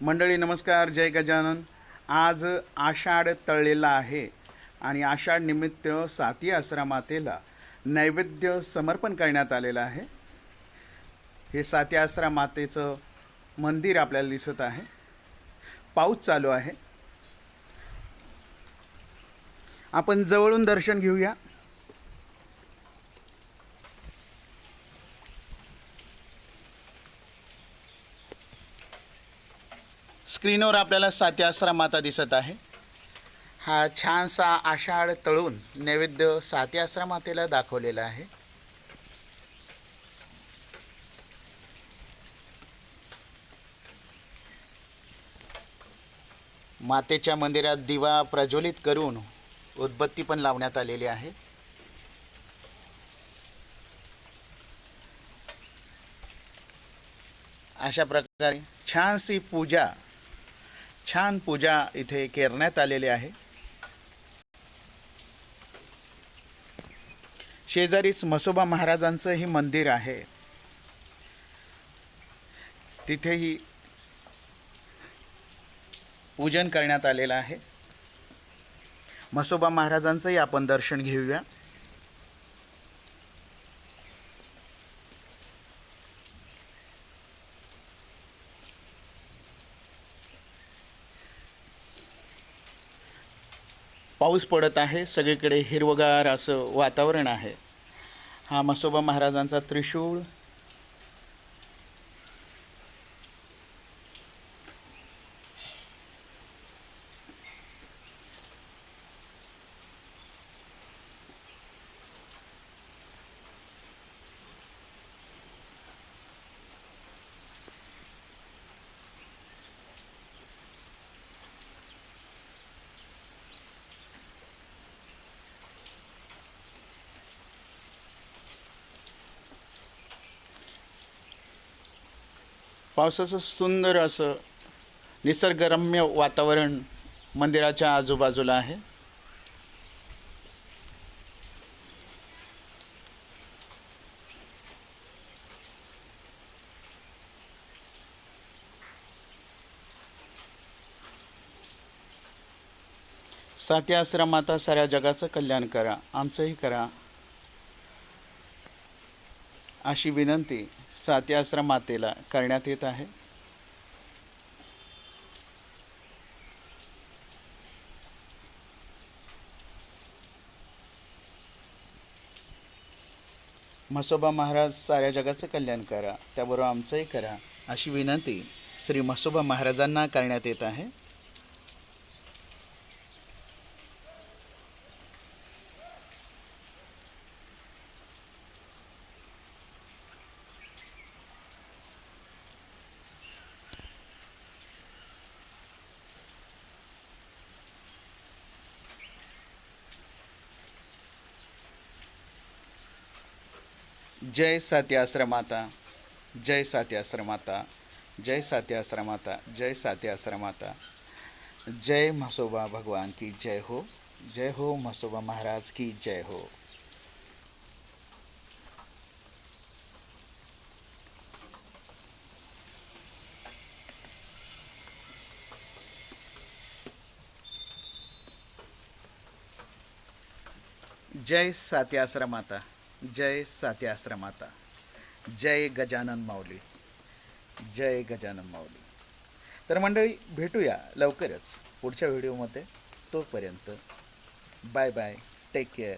मंडळी नमस्कार, जय गजानन. आज आषाढ तळलेला आहे आणि आषाढ निमित्त साती आश्रमातेला नैवेद्य समर्पण करण्यात आलेलं आहे. हे साती आश्रमातेचं मंदिर आपल्याला दिसत आहे. पाऊस चालू आहे. आपण जवळून दर्शन घेऊया. स्क्रीनवर आपल्याला साती आश्रमाता दिसत आहे. हा छानसा आषाढ तळून नैवेद्य साती आश्रमातेला दाखवलेला आहे. मातेच्या मंदिरात दिवा प्रज्वलित करून उदबत्ती पण लावण्यात आलेली आहे. अशा प्रकारे छान पूजा इथे करण्यात आलेली आहे. शेजारीच म्हसोबा महाराजांचं हे मंदिर आहे. तिथेही पूजन करण्यात आलेलं आहे. म्हसोबा महाराजांचंही आपण दर्शन घेऊया. पाऊस पडत आहे. सगळीकडे हिरवगार असं वातावरण आहे. हा म्हसोबा महाराजांचा त्रिशूळ. पावसाचं सुंदर असं निसर्गरम्य वातावरण मंदिराच्या आजूबाजूला आहे. साती आश्रमाता साऱ्या जगाचं कल्याण करा, आमचंही करा, अशी विनंती साती आश्रमातेला करण्यात येत आहे. म्हसोबा महाराज साऱ्या जगाचं कल्याण करा, त्याबरोबर आमचंही करा, अशी विनंती श्री म्हसोबा महाराजांना करण्यात येत आहे. जय साती आश्रमाता, जय साती आश्रमाता, जय साती आश्रमाता, जय साती आश्रमाता. जय म्हसोबा भगवान की जय हो. जय हो म्हसोबा महाराज की जय हो. जय साती आश्रमाता, जय साती आश्रमाता, जय गजानन माऊली, जय गजानन माऊली. तर मंडळी भेटूया लवकरच पुढच्या व्हिडिओमध्ये. तोपर्यंत बाय बाय, टेक केअर.